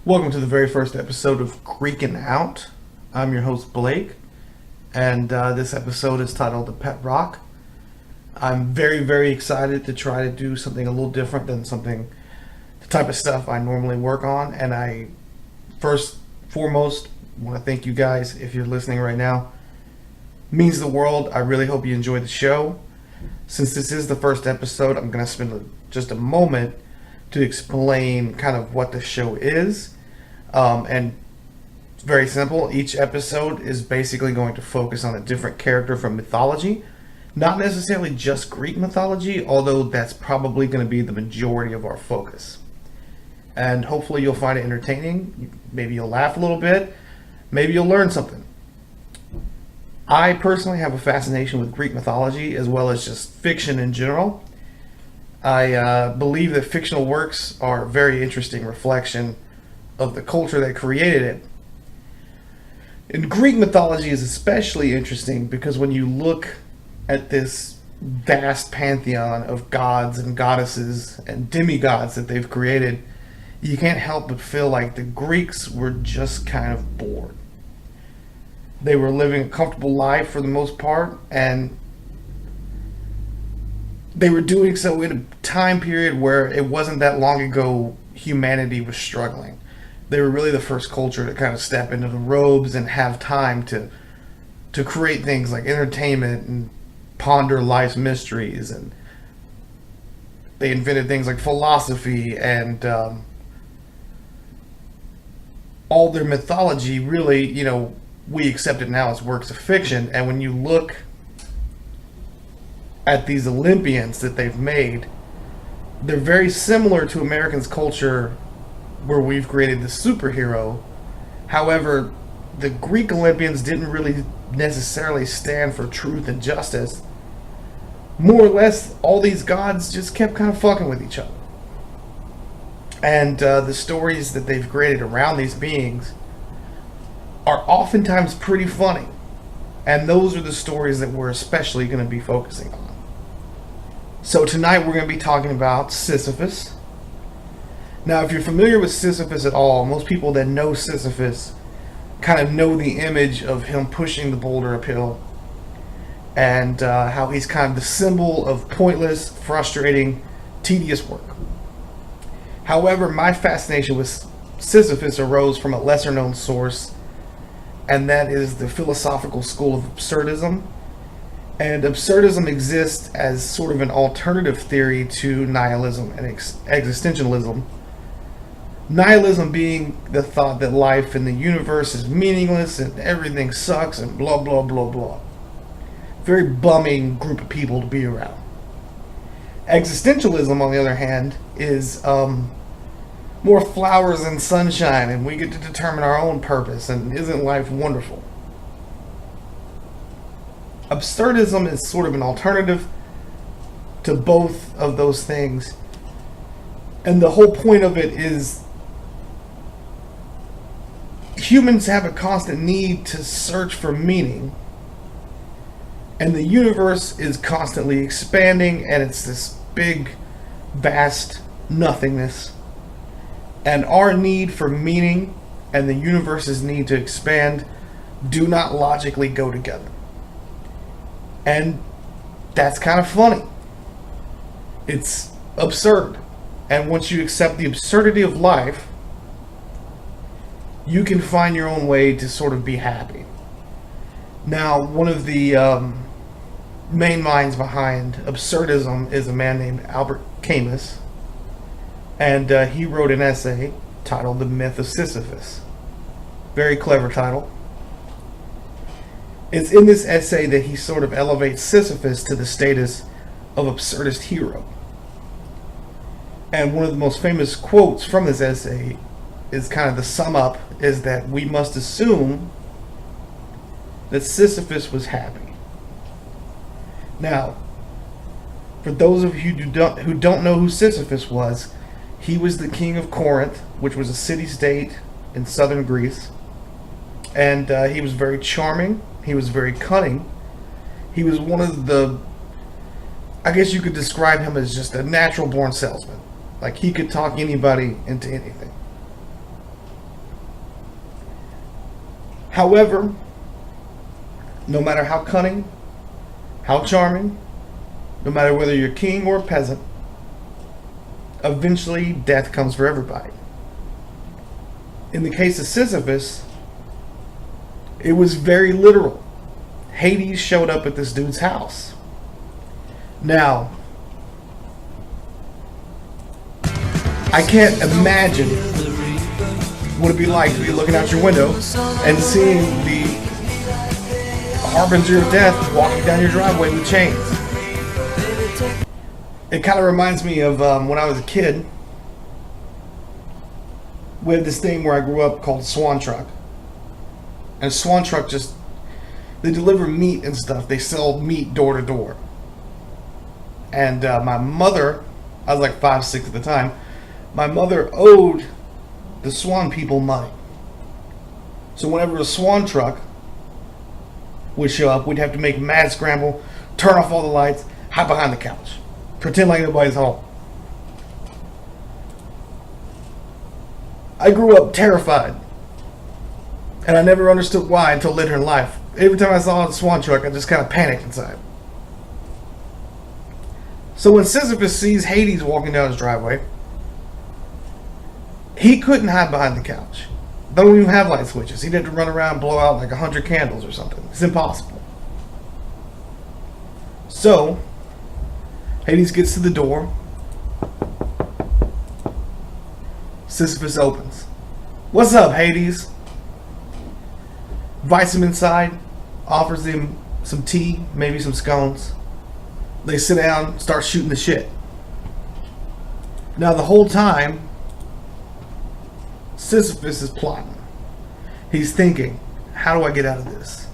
Welcome to the very first episode of Greekin Out. I'm your host Blake, and this episode is titled The Pet Rock. I'm very excited to try to do something a little different than the type of stuff I normally work on. And I first foremost want to thank you guys if you're listening right now. It means the world. I really hope you enjoy the show. Since this is the first episode, I'm going to spend just a moment to explain kind of what the show is. And it's very simple. Each episode is basically going to focus on a different character from mythology. Not necessarily just Greek mythology, although that's probably going to be the majority of our focus. And hopefully you'll find it entertaining. Maybe you'll laugh a little bit. Maybe you'll learn something. I personally have a fascination with Greek mythology as well as just fiction in general. I believe that fictional works are a very interesting reflection of the culture that created it. And Greek mythology is especially interesting because when you look at this vast pantheon of gods and goddesses and demigods that they've created, you can't help but feel like the Greeks were just kind of bored. They were living a comfortable life for the most part, and they were doing so in a time period where it wasn't that long ago humanity was struggling. They were really the first culture to kind of step into the robes and have time to create things like entertainment and ponder life's mysteries. And they invented things like philosophy, and all their mythology really, we accept it now as works of fiction. And when you look at these Olympians that they've made, they're very similar to Americans' culture where we've created the superhero. However, the Greek Olympians didn't really necessarily stand for truth and justice. More or less, all these gods just kept kind of fucking with each other. And the stories that they've created around these beings are oftentimes pretty funny. And those are the stories that we're especially going to be focusing on. So tonight we're going to be talking about Sisyphus. Now, if you're familiar with Sisyphus at all, most people that know Sisyphus kind of know the image of him pushing the boulder uphill, and how he's kind of the symbol of pointless, frustrating, tedious work. However, my fascination with Sisyphus arose from a lesser known source, and that is the philosophical school of absurdism. And absurdism exists as sort of an alternative theory to nihilism and existentialism. Nihilism being the thought that life in the universe is meaningless and everything sucks and blah blah blah blah. Very bumming group of people to be around. Existentialism, on the other hand, is more flowers and sunshine, and we get to determine our own purpose, and isn't life wonderful? Absurdism is sort of an alternative to both of those things, and the whole point of it is humans have a constant need to search for meaning, and the universe is constantly expanding, and it's this big, vast nothingness. And our need for meaning and the universe's need to expand do not logically go together. And that's kind of funny. It's absurd. And once you accept the absurdity of life, you can find your own way to sort of be happy. Now, one of the main minds behind absurdism is a man named Albert Camus. And he wrote an essay titled The Myth of Sisyphus. Very clever title. It's in this essay that he sort of elevates Sisyphus to the status of absurdist hero. And one of the most famous quotes from this essay is kind of the sum up, is that we must assume that Sisyphus was happy. Now, for those of you who don't know who Sisyphus was, he was the king of Corinth, which was a city-state in southern Greece. And he was very charming. He was very cunning. He was one of the, I guess you could describe him as just a natural-born salesman. Like, he could talk anybody into anything. However, no matter how cunning, how charming, no matter whether you're king or peasant, eventually death comes for everybody. In the case of Sisyphus, it was very literal. Hades showed up at this dude's house. Now, I can't imagine what it'd be like to be looking out your window and seeing the harbinger of death walking down your driveway with chains. It kind of reminds me of when I was a kid. We had this thing where I grew up called a Swan Truck. And a Swan Truck they deliver meat and stuff. They sell meat door to door. And my mother, I was like 5, 6 at the time, my mother owed the Swan people money. So whenever a Swan Truck would show up, we'd have to make a mad scramble, turn off all the lights, hide behind the couch, pretend like nobody's home. I grew up terrified, and I never understood why until later in life. Every time I saw a Swan Truck, I just kind of panicked inside. So when Sisyphus sees Hades walking down his driveway, he couldn't hide behind the couch. They don't even have light switches. He'd have to run around and blow out like 100 candles or something. It's impossible. So, Hades gets to the door. Sisyphus opens. "What's up, Hades?" Invites him inside, offers him some tea, maybe some scones. They sit down, start shooting the shit. Now the whole time, Sisyphus is plotting. He's thinking, how do I get out of this?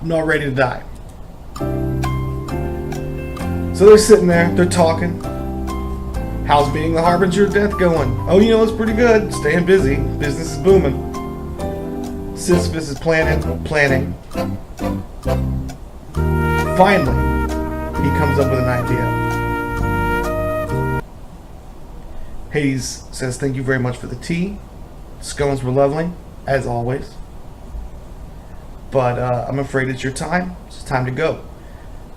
I'm not ready to die. So they're sitting there, they're talking. How's being the harbinger of death going? Oh, it's pretty good. Staying busy. Business is booming. Sisyphus is planning. Finally, he comes up with an idea. Hades says, "Thank you very much for the tea. Scones were lovely, as always. But I'm afraid it's your time. It's time to go.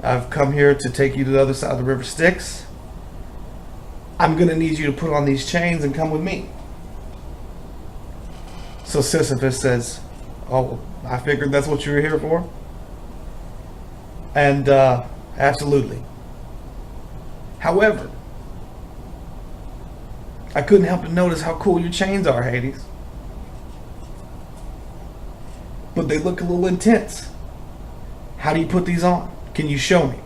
I've come here to take you to the other side of the river Styx. I'm going to need you to put on these chains and come with me." So Sisyphus says, "Oh, I figured that's what you were here for." And absolutely. However, I couldn't help but notice how cool your chains are, Hades. But they look a little intense. How do you put these on? Can you show me?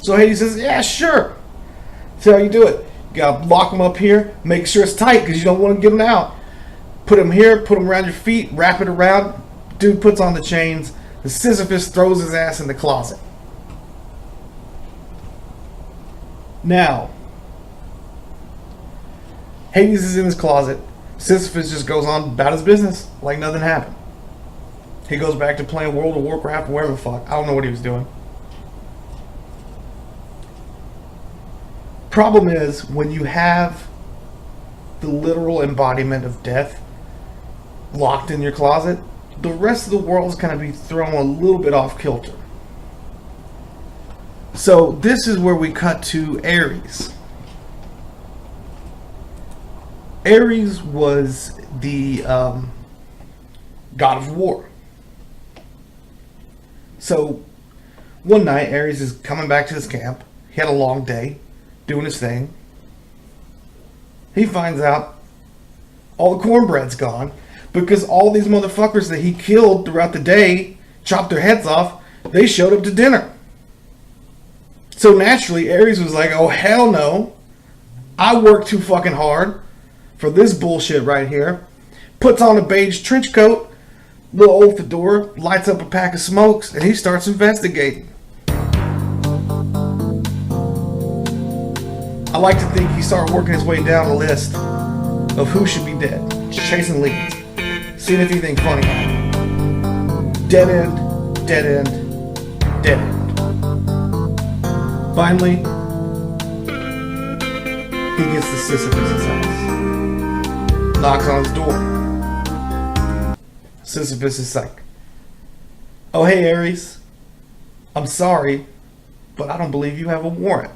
So Hades says, "Yeah, sure. See how you do it. You gotta lock them up here, make sure it's tight because you don't want to get them out. Put them here, put them around your feet, wrap it around." Dude puts on the chains. The Sisyphus throws his ass in the closet. Now, Hades is in his closet. Sisyphus just goes on about his business like nothing happened. He goes back to playing World of Warcraft or whatever the fuck. I don't know what he was doing. Problem is, when you have the literal embodiment of death locked in your closet, the rest of the world is going to be thrown a little bit off kilter. So this is where we cut to Ares. Ares was the god of war. So one night, Ares is coming back to his camp. He had a long day, doing his thing. He finds out all the cornbread's gone because all these motherfuckers that he killed throughout the day, chopped their heads off, they showed up to dinner. So naturally, Ares was like, "Oh, hell no. I worked too fucking hard for this bullshit right here." Puts on a beige trench coat, little old fedora, lights up a pack of smokes, and he starts investigating. I like to think he started working his way down a list of who should be dead, chasing leads, seeing if anything funny happened. Dead end, dead end, dead end. Finally, he gets to Sisyphus' house. Knocks on his door. Sisyphus is like, "Oh, hey, Ares. I'm sorry, but I don't believe you have a warrant."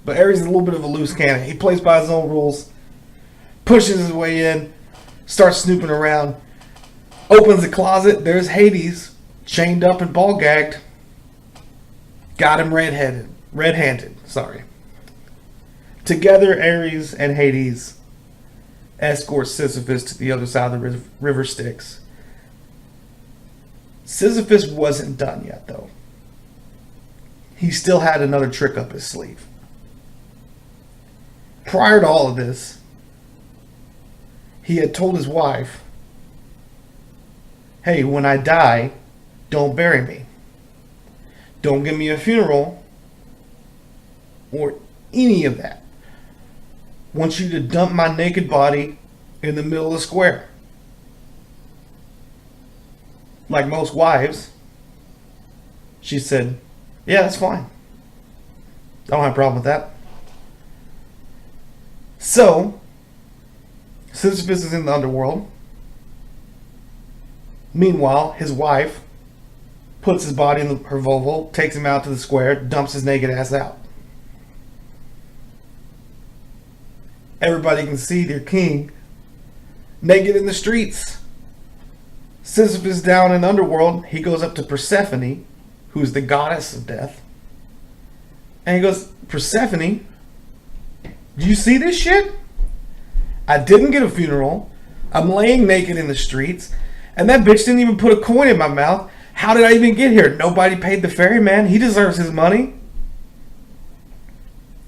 But Ares is a little bit of a loose cannon. He plays by his own rules, pushes his way in, starts snooping around, opens the closet. There's Hades, chained up and ball gagged. Got him red-handed. Sorry. Together, Ares and Hades escort Sisyphus to the other side of the river Styx. Sisyphus wasn't done yet, though. He still had another trick up his sleeve. Prior to all of this, he had told his wife, "Hey, when I die, don't bury me. Don't give me a funeral or any of that. I want you to dump my naked body in the middle of the square." Like most wives, she said, "Yeah, that's fine. I don't have a problem with that." So, Sisyphus is in the underworld. Meanwhile, his wife puts his body in her Volvo, takes him out to the square, dumps his naked ass out. Everybody can see their king naked in the streets. Sisyphus down in the underworld, he goes up to Persephone, who's the goddess of death. And he goes, "Persephone, do you see this shit? I didn't get a funeral. I'm laying naked in the streets. And that bitch didn't even put a coin in my mouth. How did I even get here? Nobody paid the ferryman. He deserves his money."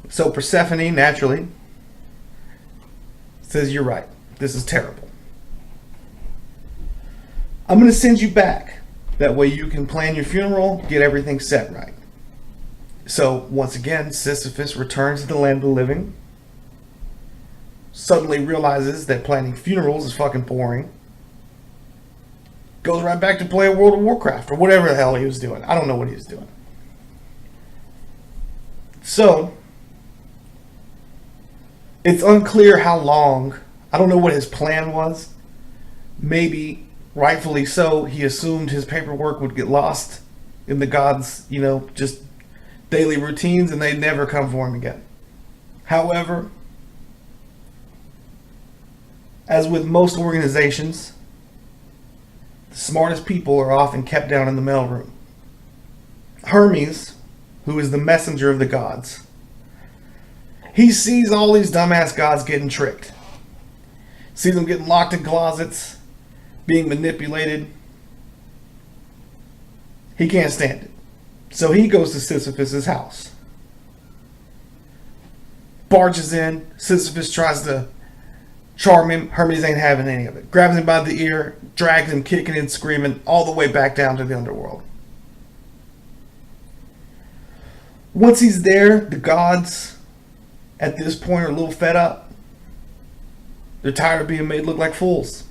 So Persephone, naturally, says, "You're right. This is terrible. I'm going to send you back. That way you can plan your funeral, get everything set right." So once again, Sisyphus returns to the land of the living. Suddenly realizes that planning funerals is fucking boring. Goes right back to playing World of Warcraft or whatever the hell he was doing. I don't know what he was doing. So, it's unclear how long. I don't know what his plan was. Maybe, rightfully so, he assumed his paperwork would get lost in the gods', just daily routines and they'd never come for him again. However, as with most organizations, the smartest people are often kept down in the mailroom. Hermes, who is the messenger of the gods, he sees all these dumbass gods getting tricked. Sees them getting locked in closets, being manipulated. He can't stand it. So he goes to Sisyphus' house. Barges in. Sisyphus tries to charm him. Hermes ain't having any of it. Grabs him by the ear, drags him kicking and screaming all the way back down to the underworld. Once he's there, the gods at this point are a little fed up. They're tired of being made look like fools.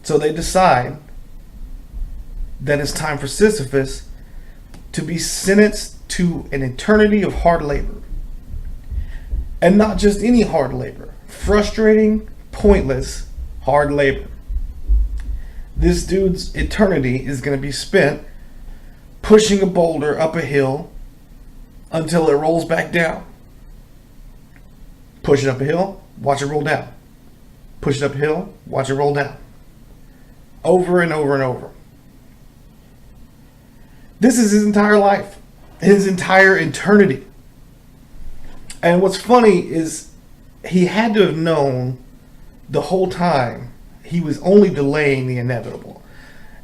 So they decide that it's time for Sisyphus to be sentenced to an eternity of hard labor. And not just any hard labor. Frustrating, pointless, hard labor. This dude's eternity is going to be spent pushing a boulder up a hill until it rolls back down. Push it up a hill, watch it roll down. Push it up a hill, watch it roll down. Over and over and over. This is his entire life. His entire eternity. And what's funny is he had to have known the whole time he was only delaying the inevitable.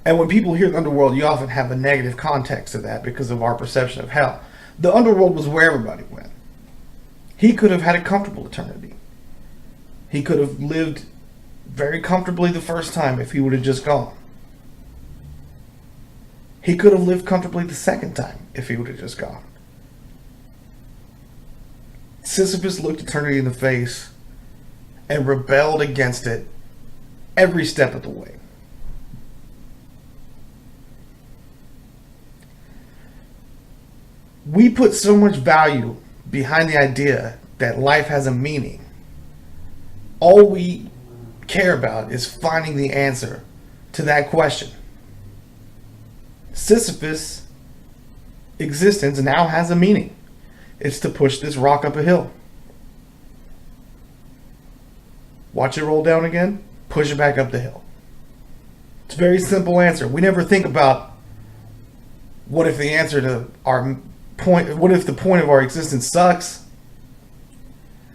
And when people hear the underworld, you often have a negative context to that because of our perception of hell. The underworld was where everybody went. He could have had a comfortable eternity. He could have lived very comfortably the first time if he would have just gone. He could have lived comfortably the second time if he would have just gone. Sisyphus looked eternity in the face and rebelled against it every step of the way. We put so much value behind the idea that life has a meaning. All we care about is finding the answer to that question. Sisyphus' existence now has a meaning. It's to push this rock up a hill. Watch it roll down again, push it back up the hill. It's a very simple answer. We never think about what if the answer to our point, what if the point of our existence sucks?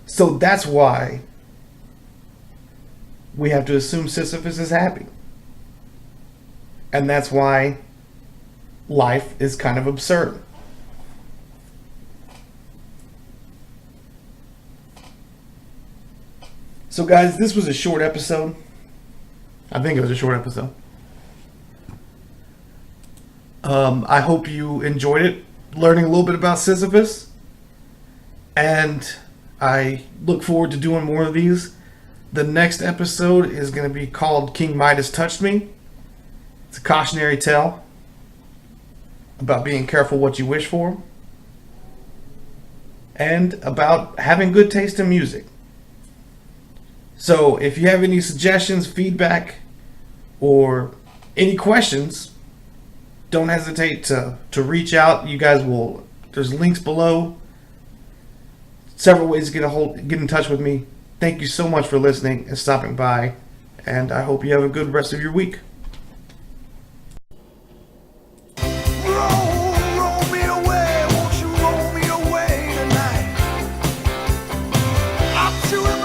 So that's why we have to assume Sisyphus is happy. And that's why life is kind of absurd. So guys, this was a short episode. I think it was a short episode. I hope you enjoyed it, learning a little bit about Sisyphus. And I look forward to doing more of these. The next episode is going to be called King Midas Touched Me. It's a cautionary tale about being careful what you wish for. And about having good taste in music. So if you have any suggestions, feedback, or any questions, don't hesitate to reach out. You guys will, there's links below. Several ways to get in touch with me. Thank you so much for listening and stopping by, and I hope you have a good rest of your week. Roll me away, won't you roll me away tonight? Up to a